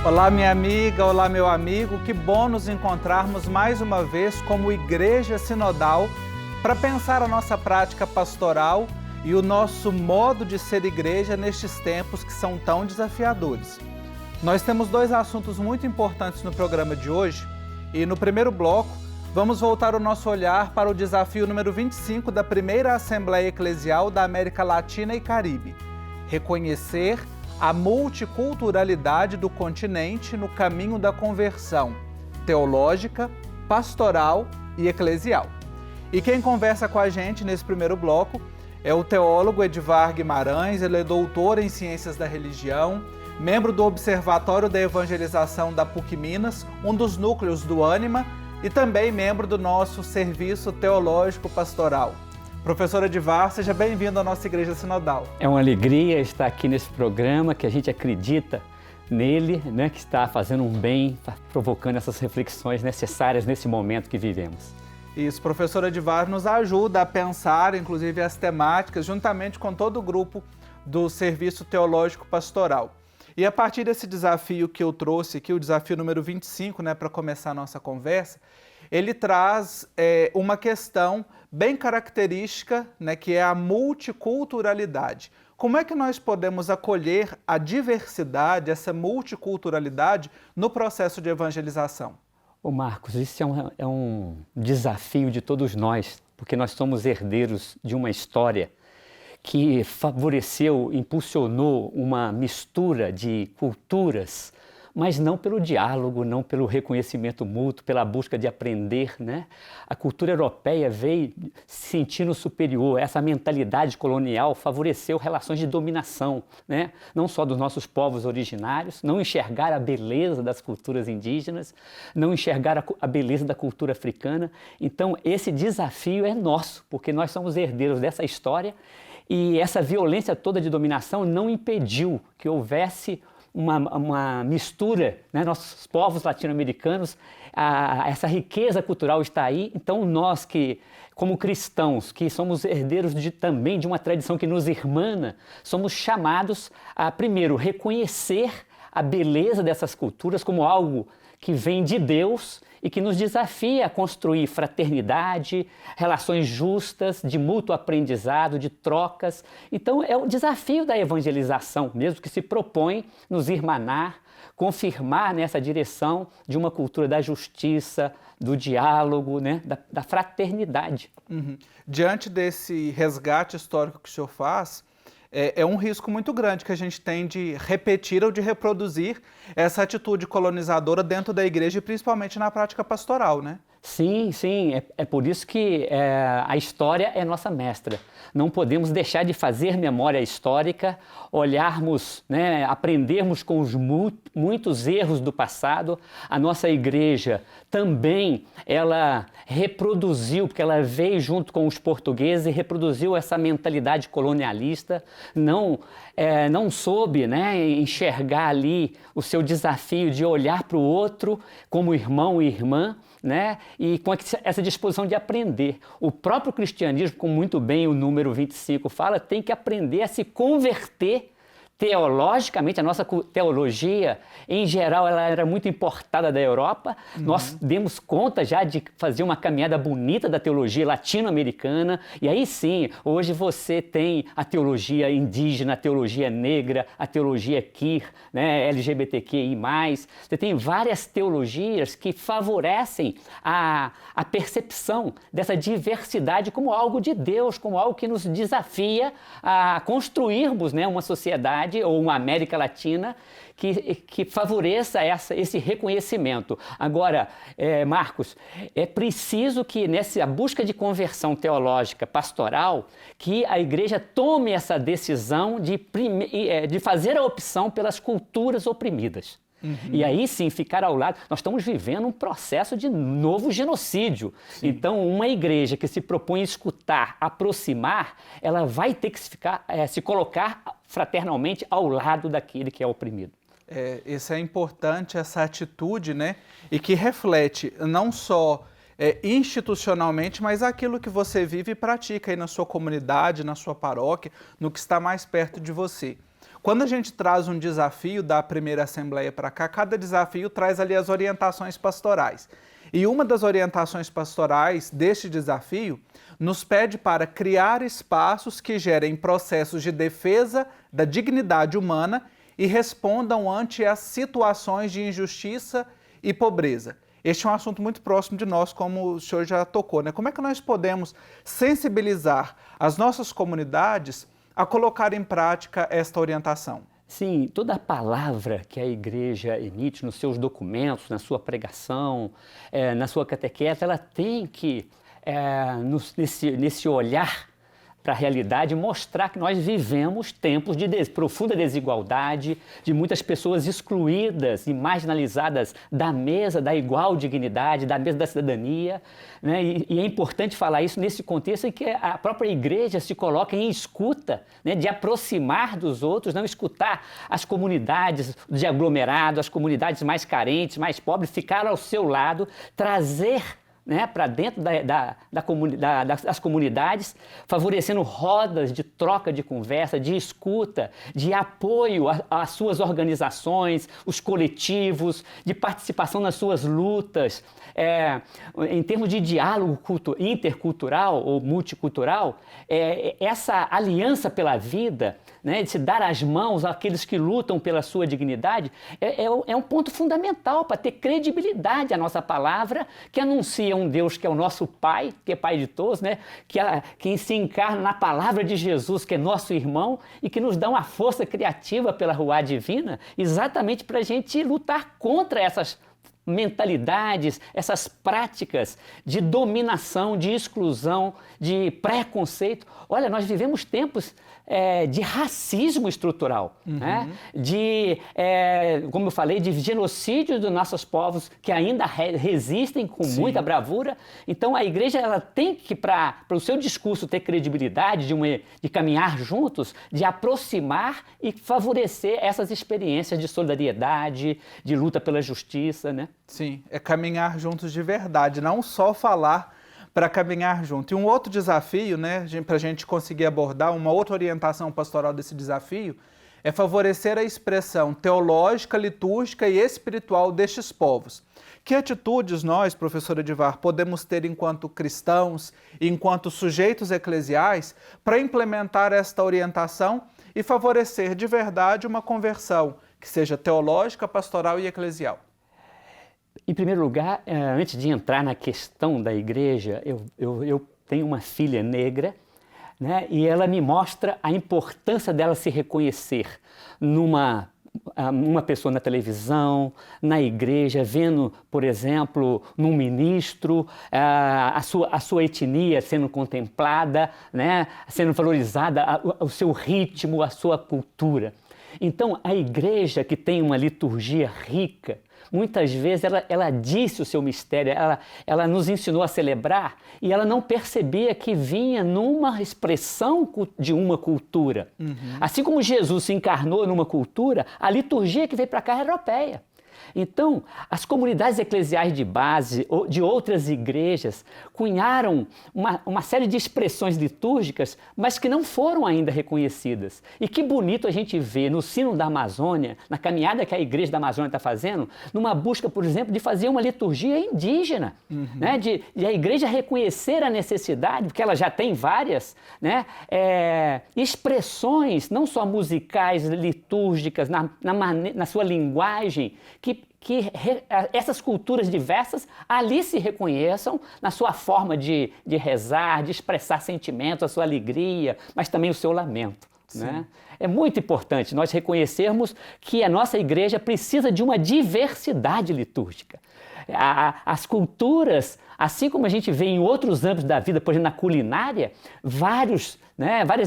Olá, minha amiga, olá, meu amigo, que bom nos encontrarmos mais uma vez como Igreja Sinodal para pensar a nossa prática pastoral e o nosso modo de ser igreja nestes tempos que são tão desafiadores. Nós temos dois assuntos muito importantes no programa de hoje e no primeiro bloco vamos voltar o nosso olhar para o desafio número 25 da primeira Assembleia Eclesial da América Latina e Caribe: reconhecer a multiculturalidade do continente no caminho da conversão teológica, pastoral e eclesial. E quem conversa com a gente nesse primeiro bloco é o teólogo Edivar Guimarães. Ele é doutor em Ciências da Religião, membro do Observatório da Evangelização da PUC Minas, um dos núcleos do Ânima, e também membro do nosso Serviço Teológico Pastoral. Professor Edivar, seja bem-vindo à nossa Igreja Sinodal. É uma alegria estar aqui nesse programa, que a gente acredita nele, né, que está fazendo um bem, está provocando essas reflexões necessárias nesse momento que vivemos. Isso, professor Edivar nos ajuda a pensar, inclusive, as temáticas, juntamente com todo o grupo do Serviço Teológico Pastoral. E a partir desse desafio que eu trouxe aqui, o desafio número 25, né, para começar a nossa conversa, ele traz uma questão bem característica, né, que é a multiculturalidade. Como é que nós podemos acolher a diversidade, essa multiculturalidade, no processo de evangelização? Ô Marcos, isso é um desafio de todos nós, porque nós somos herdeiros de uma história que favoreceu, impulsionou uma mistura de culturas, mas não pelo diálogo, não pelo reconhecimento mútuo, pela busca de aprender, né? A cultura europeia veio se sentindo superior. Essa mentalidade colonial favoreceu relações de dominação, né? Não só dos nossos povos originários, não enxergar a beleza das culturas indígenas, não enxergar a beleza da cultura africana. Então, esse desafio é nosso, porque nós somos herdeiros dessa história, e essa violência toda de dominação não impediu que houvesse uma mistura, né? Nossos povos latino-americanos, essa riqueza cultural está aí. Então nós que, como cristãos, que somos herdeiros também de uma tradição que nos irmana, somos chamados a, primeiro, reconhecer a beleza dessas culturas como algo que vem de Deus e que nos desafia a construir fraternidade, relações justas, de mútuo aprendizado, de trocas. Então é o desafio da evangelização mesmo, que se propõe nos irmanar, confirmar nessa direção de uma cultura da justiça, do diálogo, né, da fraternidade. Uhum. Diante desse resgate histórico que o senhor faz, é um risco muito grande que a gente tem de repetir ou de reproduzir essa atitude colonizadora dentro da igreja e principalmente na prática pastoral, né? Sim, sim. É por isso que a história é nossa mestra. Não podemos deixar de fazer memória histórica, olharmos, né, aprendermos com os muitos erros do passado. A nossa igreja também, ela reproduziu, porque ela veio junto com os portugueses e reproduziu essa mentalidade colonialista, não soube, né, enxergar ali o seu desafio de olhar para o outro como irmão e irmã, né? E com essa disposição de aprender. O próprio cristianismo, como muito bem o número 25 fala, tem que aprender a se converter teologicamente. A nossa teologia, em geral, ela era muito importada da Europa. Nós demos conta já de fazer uma caminhada bonita da teologia latino-americana. E aí sim, hoje você tem a teologia indígena, a teologia negra, a teologia queer, né, LGBTQI+. Você tem várias teologias que favorecem a percepção dessa diversidade como algo de Deus, como algo que nos desafia a construirmos, né, uma sociedade ou uma América Latina que favoreça esse reconhecimento. Agora, Marcos, é preciso que nessa busca de conversão teológica pastoral, que a igreja tome essa decisão de fazer a opção pelas culturas oprimidas. E aí sim, ficar ao lado. Nós estamos vivendo um processo de novo genocídio. Sim. Então, uma igreja que se propõe escutar, aproximar, ela vai ter que se colocar fraternalmente ao lado daquele que é oprimido. Isso é importante, essa atitude, né? E que reflete não só institucionalmente, mas aquilo que você vive e pratica aí na sua comunidade, na sua paróquia, no que está mais perto de você. Quando a gente traz um desafio da primeira assembleia para cá, cada desafio traz ali as orientações pastorais. E uma das orientações pastorais deste desafio nos pede para criar espaços que gerem processos de defesa da dignidade humana e respondam ante as situações de injustiça e pobreza. Este é um assunto muito próximo de nós, como o senhor já tocou, né? Como é que nós podemos sensibilizar as nossas comunidades a colocar em prática esta orientação? Sim, toda a palavra que a igreja emite nos seus documentos, na sua pregação, na sua catequese, ela tem que, nesse olhar para a realidade, mostrar que nós vivemos tempos de profunda desigualdade, de muitas pessoas excluídas e marginalizadas da mesa da igual dignidade, da mesa da cidadania, né? E é importante falar isso nesse contexto em que a própria igreja se coloca em escuta, né? De aproximar dos outros, não escutar as comunidades de aglomerado, as comunidades mais carentes, mais pobres, ficar ao seu lado, trazer, né, para dentro das comunidades, favorecendo rodas de troca de conversa, de escuta, de apoio às suas organizações, os coletivos, de participação nas suas lutas. Em termos de diálogo intercultural ou multicultural, essa aliança pela vida, né, de se dar as mãos àqueles que lutam pela sua dignidade, é um ponto fundamental para ter credibilidade à nossa palavra, que anuncia um Deus que é o nosso Pai, que é Pai de todos, né, que se encarna na palavra de Jesus, que é nosso irmão, e que nos dá uma força criativa pela Ruá Divina, exatamente para a gente lutar contra essas mentalidades, essas práticas de dominação, de exclusão, de preconceito. Olha, nós vivemos tempos de racismo estrutural, né? Como eu falei, de genocídio dos nossos povos que ainda resistem com muita bravura. Então a igreja ela tem que, para o seu discurso ter credibilidade, de caminhar juntos, de aproximar e favorecer essas experiências de solidariedade, de luta pela justiça, né? Sim, é caminhar juntos de verdade, não só falar para caminhar junto. E um outro desafio, né, para a gente conseguir abordar, uma outra orientação pastoral desse desafio, é favorecer a expressão teológica, litúrgica e espiritual destes povos. Que atitudes nós, professora Edivar, podemos ter enquanto cristãos, enquanto sujeitos eclesiais, para implementar esta orientação e favorecer de verdade uma conversão que seja teológica, pastoral e eclesial? Em primeiro lugar, antes de entrar na questão da igreja, eu tenho uma filha negra, né, e ela me mostra a importância dela se reconhecer numa pessoa na televisão, na igreja, vendo, por exemplo, num ministro, a sua etnia sendo contemplada, né, sendo valorizada, o seu ritmo, a sua cultura. Então, a igreja que tem uma liturgia rica, muitas vezes ela disse o seu mistério, ela nos ensinou a celebrar e ela não percebia que vinha numa expressão de uma cultura. Assim como Jesus se encarnou numa cultura, a liturgia que veio para cá é europeia. Então, as comunidades eclesiais de base de outras igrejas cunharam uma série de expressões litúrgicas, mas que não foram ainda reconhecidas. E que bonito a gente vê no Sino da Amazônia, na caminhada que a Igreja da Amazônia está fazendo, numa busca, por exemplo, de fazer uma liturgia indígena, né? de a Igreja reconhecer a necessidade, porque ela já tem várias, né? Expressões, não só musicais, litúrgicas, na sua linguagem, que essas culturas diversas ali se reconheçam na sua forma de rezar, de expressar sentimentos, a sua alegria, mas também o seu lamento, né? É muito importante nós reconhecermos que a nossa igreja precisa de uma diversidade litúrgica. As culturas, assim como a gente vê em outros âmbitos da vida, por exemplo, na culinária, várias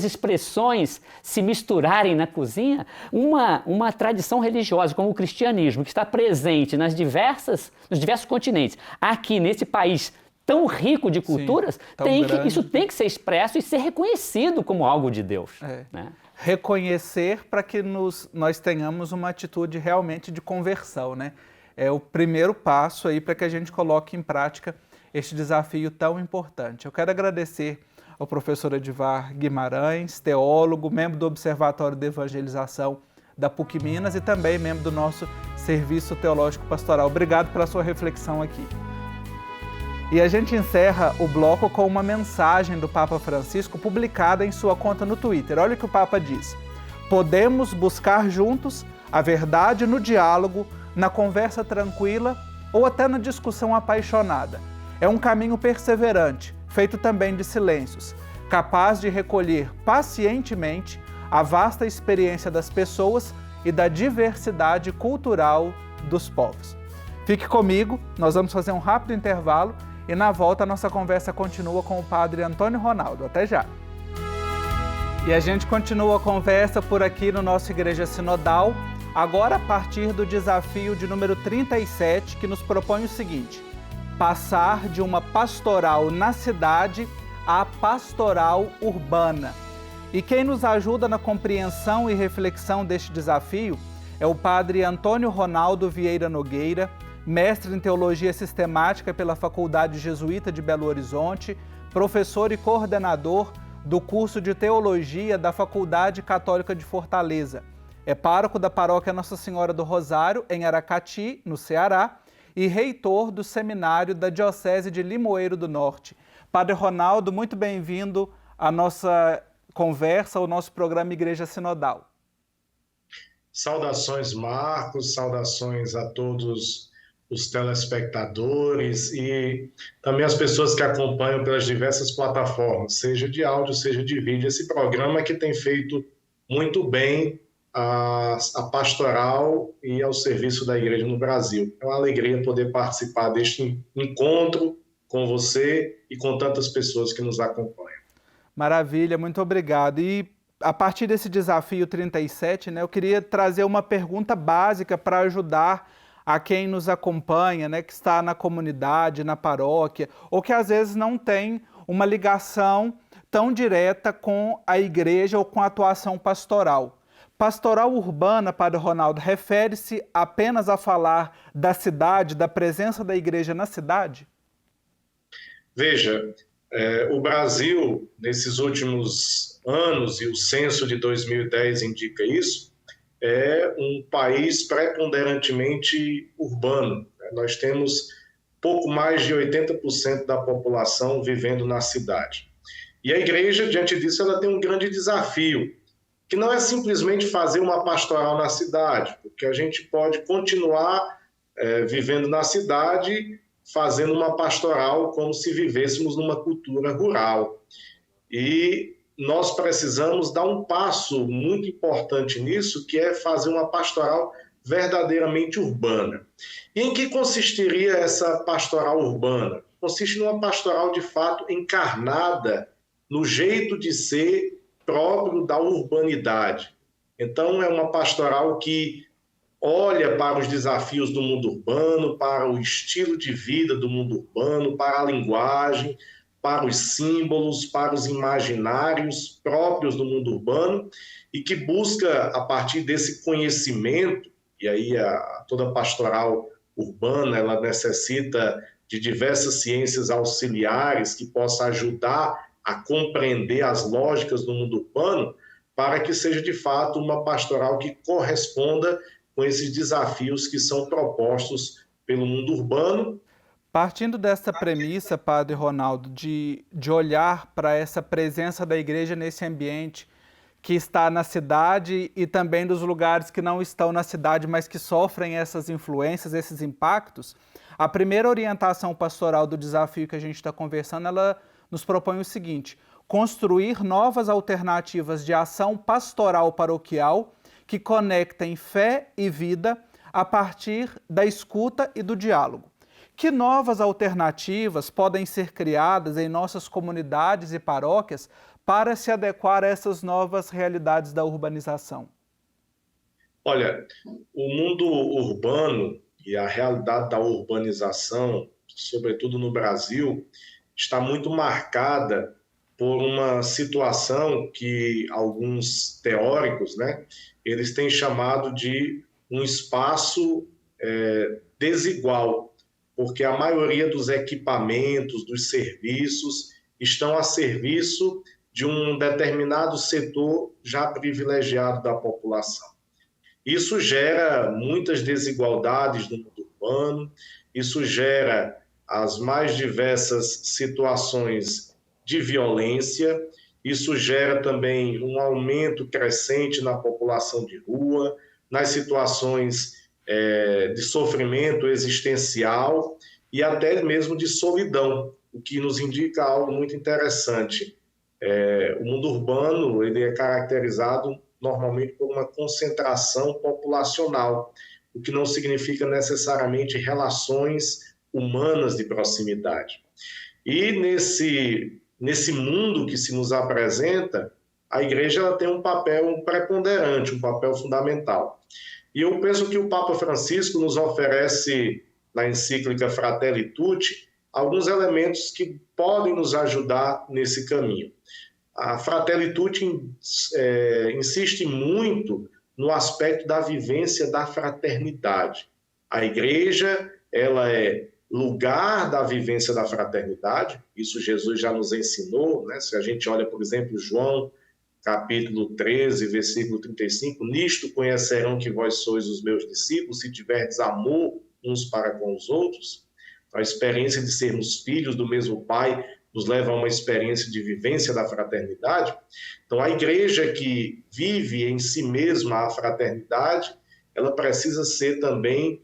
expressões se misturarem na cozinha, uma tradição religiosa como o cristianismo, que está presente nos diversos continentes, aqui nesse país tão rico de culturas, isso tem que ser expresso e ser reconhecido como algo de Deus. Né? Reconhecer para que nós tenhamos uma atitude realmente de conversão, né? É o primeiro passo aí para que a gente coloque em prática este desafio tão importante. Eu quero agradecer ao professor Edivar Guimarães, teólogo, membro do Observatório de Evangelização da PUC Minas e também membro do nosso Serviço Teológico Pastoral. Obrigado pela sua reflexão aqui. E a gente encerra o bloco com uma mensagem do Papa Francisco publicada em sua conta no Twitter. Olha o que o Papa diz: podemos buscar juntos a verdade no diálogo, na conversa tranquila ou até na discussão apaixonada. É um caminho perseverante, feito também de silêncios, capaz de recolher pacientemente a vasta experiência das pessoas e da diversidade cultural dos povos. Fique comigo, nós vamos fazer um rápido intervalo e na volta a nossa conversa continua com o Padre Antônio Ronaldo. Até já! E a gente continua a conversa por aqui no nosso Igreja Sinodal, agora a partir do desafio de número 37, que nos propõe o seguinte: passar de uma pastoral na cidade à pastoral urbana. E quem nos ajuda na compreensão e reflexão deste desafio é o Padre Antônio Ronaldo Vieira Nogueira, mestre em Teologia Sistemática pela Faculdade Jesuíta de Belo Horizonte, professor e coordenador do curso de Teologia da Faculdade Católica de Fortaleza. É pároco da Paróquia Nossa Senhora do Rosário, em Aracati, no Ceará, e reitor do Seminário da Diocese de Limoeiro do Norte. Padre Ronaldo, muito bem-vindo à nossa conversa, ao nosso programa Igreja Sinodal. Saudações, Marcos, saudações a todos os telespectadores e também as pessoas que acompanham pelas diversas plataformas, seja de áudio, seja de vídeo. Esse programa que tem feito muito bem a pastoral e ao serviço da Igreja no Brasil. É uma alegria poder participar deste encontro com você e com tantas pessoas que nos acompanham. Maravilha, muito obrigado. E a partir desse desafio 37, eu queria trazer uma pergunta básica para ajudar a quem nos acompanha, que está na comunidade, na paróquia, ou que às vezes não tem uma ligação tão direta com a igreja ou com a atuação pastoral. Pastoral urbana, Padre Ronaldo, refere-se apenas a falar da cidade, da presença da igreja na cidade? Veja, o Brasil, nesses últimos anos, e o censo de 2010 indica isso, é um país preponderantemente urbano. Nós temos pouco mais de 80% da população vivendo na cidade. E a igreja, diante disso, ela tem um grande desafio, que não é simplesmente fazer uma pastoral na cidade, porque a gente pode continuar vivendo na cidade, fazendo uma pastoral como se vivêssemos numa cultura rural. E nós precisamos dar um passo muito importante nisso, que é fazer uma pastoral verdadeiramente urbana. E em que consistiria essa pastoral urbana? Consiste numa pastoral, de fato, encarnada no jeito de ser próprio da urbanidade. Então, é uma pastoral que olha para os desafios do mundo urbano, para o estilo de vida do mundo urbano, para a linguagem, para os símbolos, para os imaginários próprios do mundo urbano e que busca, a partir desse conhecimento, e aí toda pastoral urbana ela necessita de diversas ciências auxiliares que possam ajudar a compreender as lógicas do mundo urbano, para que seja de fato uma pastoral que corresponda com esses desafios que são propostos pelo mundo urbano. Partindo dessa premissa, Padre Ronaldo, de olhar para essa presença da igreja nesse ambiente que está na cidade e também dos lugares que não estão na cidade, mas que sofrem essas influências, esses impactos, a primeira orientação pastoral do desafio que a gente está conversando, ela nos propõe o seguinte: construir novas alternativas de ação pastoral paroquial que conectem fé e vida a partir da escuta e do diálogo. Que novas alternativas podem ser criadas em nossas comunidades e paróquias para se adequar a essas novas realidades da urbanização? Olha, o mundo urbano e a realidade da urbanização, sobretudo no Brasil, está muito marcada por uma situação que alguns teóricos, eles têm chamado de um espaço desigual, porque a maioria dos equipamentos, dos serviços, estão a serviço de um determinado setor já privilegiado da população. Isso gera muitas desigualdades no mundo urbano, isso gera as mais diversas situações de violência, isso gera também um aumento crescente na população de rua, nas situações de sofrimento existencial e até mesmo de solidão, o que nos indica algo muito interessante. O mundo urbano ele é caracterizado normalmente por uma concentração populacional, o que não significa necessariamente relações humanas de proximidade. E nesse mundo que se nos apresenta, a igreja ela tem um papel preponderante, um papel fundamental. E eu penso que o Papa Francisco nos oferece, na encíclica Fratelli Tutti, alguns elementos que podem nos ajudar nesse caminho. A Fratelli Tutti insiste muito no aspecto da vivência da fraternidade. A igreja ela é lugar da vivência da fraternidade, isso Jesus já nos ensinou, né? Se a gente olha, por exemplo, João, capítulo 13, versículo 35, nisto conhecerão que vós sois os meus discípulos, se tiverdes amor uns para com os outros. A experiência de sermos filhos do mesmo Pai nos leva a uma experiência de vivência da fraternidade. Então, a igreja que vive em si mesma a fraternidade, ela precisa ser também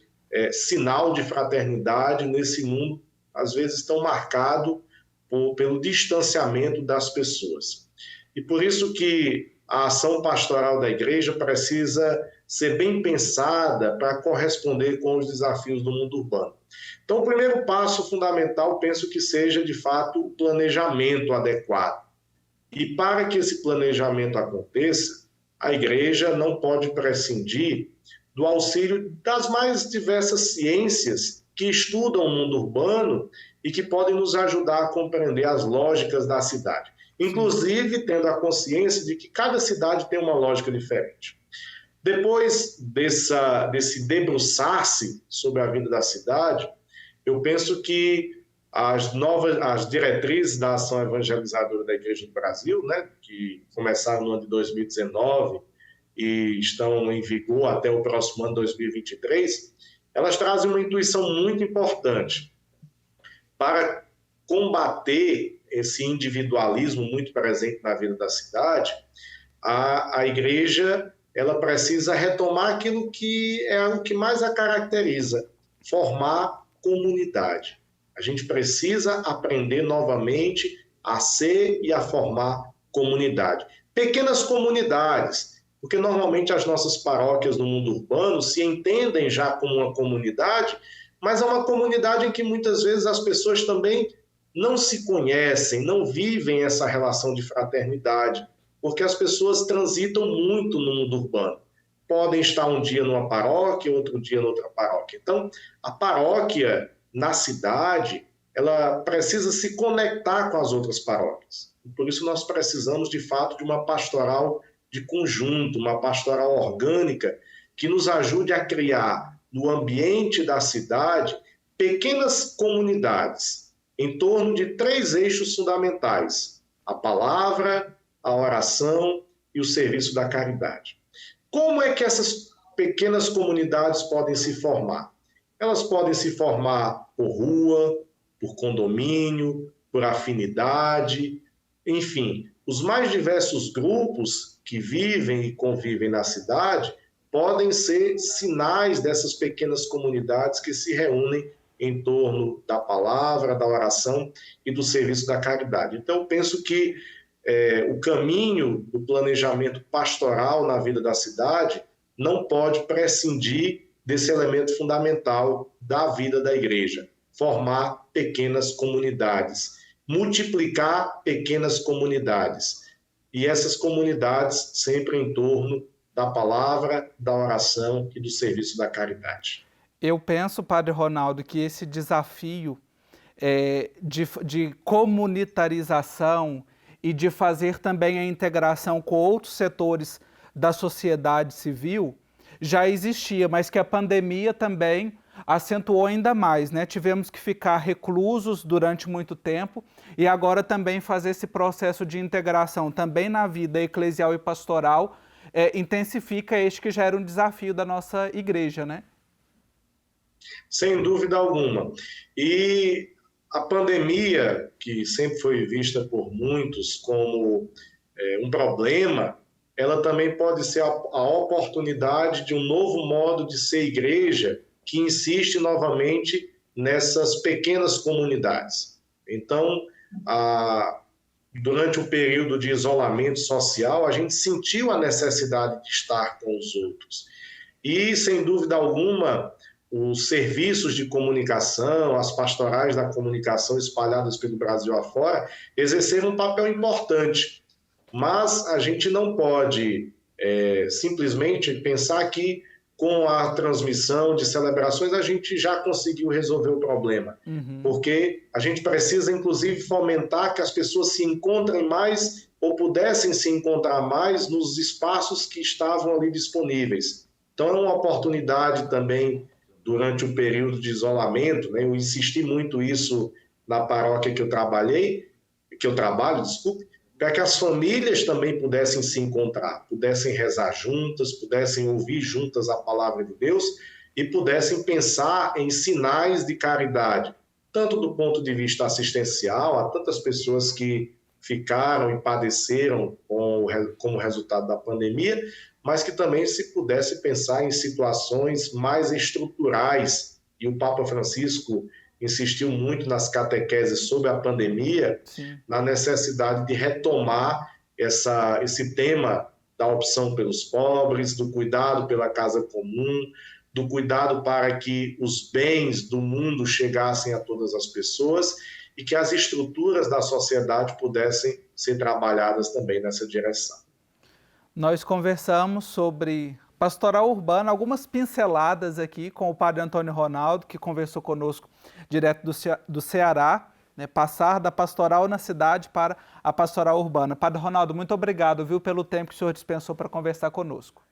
sinal de fraternidade nesse mundo, às vezes tão marcado pelo distanciamento das pessoas. E por isso que a ação pastoral da igreja precisa ser bem pensada para corresponder com os desafios do mundo urbano. Então, o primeiro passo fundamental, penso que seja, de fato, o planejamento adequado. E para que esse planejamento aconteça, a igreja não pode prescindir do auxílio das mais diversas ciências que estudam o mundo urbano e que podem nos ajudar a compreender as lógicas da cidade. Inclusive, tendo a consciência de que cada cidade tem uma lógica diferente. Depois desse debruçar-se sobre a vida da cidade, eu penso que as diretrizes da ação evangelizadora da Igreja do Brasil, né, que começaram no ano de 2019 e estão em vigor até o próximo ano, 2023, elas trazem uma intuição muito importante para combater esse individualismo muito presente na vida da cidade. A igreja ela precisa retomar aquilo que é o que mais a caracteriza, formar comunidade. A gente precisa aprender novamente a ser e a formar comunidade. Pequenas comunidades, porque normalmente as nossas paróquias no mundo urbano se entendem já como uma comunidade, mas é uma comunidade em que muitas vezes as pessoas também não se conhecem, não vivem essa relação de fraternidade, porque as pessoas transitam muito no mundo urbano. Podem estar um dia numa paróquia, outro dia noutra paróquia. Então, a paróquia na cidade, ela precisa se conectar com as outras paróquias. Por isso nós precisamos, de fato, de uma pastoral de conjunto, uma pastoral orgânica que nos ajude a criar no ambiente da cidade pequenas comunidades em torno de 3 eixos fundamentais: a palavra, a oração e o serviço da caridade. Como é que essas pequenas comunidades podem se formar? Elas podem se formar por rua, por condomínio, por afinidade, enfim, os mais diversos grupos que vivem e convivem na cidade podem ser sinais dessas pequenas comunidades que se reúnem em torno da palavra, da oração e do serviço da caridade. Então, eu penso que o caminho do planejamento pastoral na vida da cidade não pode prescindir desse elemento fundamental da vida da igreja: formar pequenas comunidades, multiplicar pequenas comunidades. E essas comunidades sempre em torno da palavra, da oração e do serviço da caridade. Eu penso, Padre Ronaldo, que esse desafio de comunitarização e de fazer também a integração com outros setores da sociedade civil já existia, mas que a pandemia também acentuou ainda mais, né? Tivemos que ficar reclusos durante muito tempo e agora também fazer esse processo de integração também na vida eclesial e pastoral intensifica este que já era um desafio da nossa igreja, né? Sem dúvida alguma. E a pandemia, que sempre foi vista por muitos como um problema, ela também pode ser a oportunidade de um novo modo de ser igreja que insiste novamente nessas pequenas comunidades. Então, durante o período de isolamento social, a gente sentiu a necessidade de estar com os outros. E, sem dúvida alguma, os serviços de comunicação, as pastorais da comunicação espalhadas pelo Brasil afora, exerceram um papel importante. Mas a gente não pode simplesmente pensar que com a transmissão de celebrações a gente já conseguiu resolver o problema. Porque a gente precisa, inclusive, fomentar que as pessoas se encontrem mais ou pudessem se encontrar mais nos espaços que estavam ali disponíveis. Então, é uma oportunidade também, durante o período de isolamento, né? Eu insisti muito isso na paróquia que eu trabalho, para que as famílias também pudessem se encontrar, pudessem rezar juntas, pudessem ouvir juntas a palavra de Deus e pudessem pensar em sinais de caridade, tanto do ponto de vista assistencial, a tantas pessoas que ficaram e padeceram como resultado da pandemia, mas que também se pudesse pensar em situações mais estruturais. E o Papa Francisco insistiu muito nas catequeses sobre a pandemia, sim, na necessidade de retomar esse tema da opção pelos pobres, do cuidado pela casa comum, do cuidado para que os bens do mundo chegassem a todas as pessoas e que as estruturas da sociedade pudessem ser trabalhadas também nessa direção. Nós conversamos sobre pastoral urbana, algumas pinceladas aqui com o padre Antônio Ronaldo, que conversou conosco direto do Ceará, né, passar da pastoral na cidade para a pastoral urbana. Padre Ronaldo, muito obrigado, viu, pelo tempo que o senhor dispensou para conversar conosco.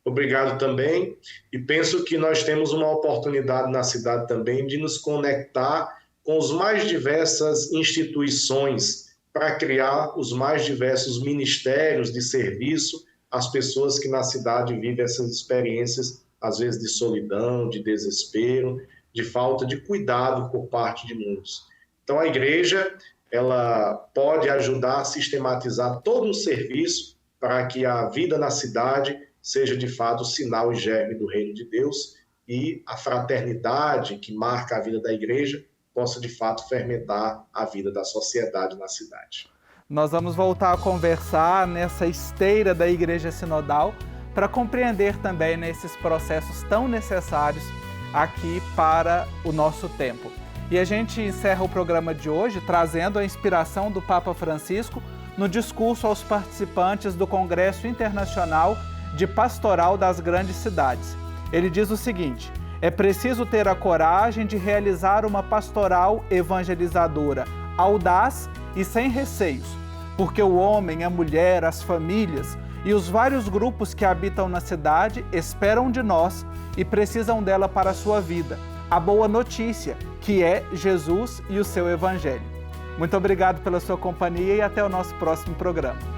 Obrigado também, e penso que nós temos uma oportunidade na cidade também de nos conectar com as mais diversas instituições para criar os mais diversos ministérios de serviço às pessoas que na cidade vivem essas experiências, às vezes de solidão, de desespero, de falta de cuidado por parte de muitos. Então a igreja, ela pode ajudar a sistematizar todo um serviço para que a vida na cidade seja de fato sinal e germe do reino de Deus e a fraternidade que marca a vida da igreja possa de fato fermentar a vida da sociedade na cidade. Nós vamos voltar a conversar nessa esteira da Igreja Sinodal para compreender também nesses processos tão necessários aqui para o nosso tempo. E a gente encerra o programa de hoje trazendo a inspiração do Papa Francisco no discurso aos participantes do Congresso Internacional de Pastoral das Grandes Cidades. Ele diz o seguinte: é preciso ter a coragem de realizar uma pastoral evangelizadora audaz e sem receios, porque o homem, a mulher, as famílias e os vários grupos que habitam na cidade esperam de nós e precisam dela para a sua vida, a boa notícia, que é Jesus e o seu Evangelho. Muito obrigado pela sua companhia e até o nosso próximo programa.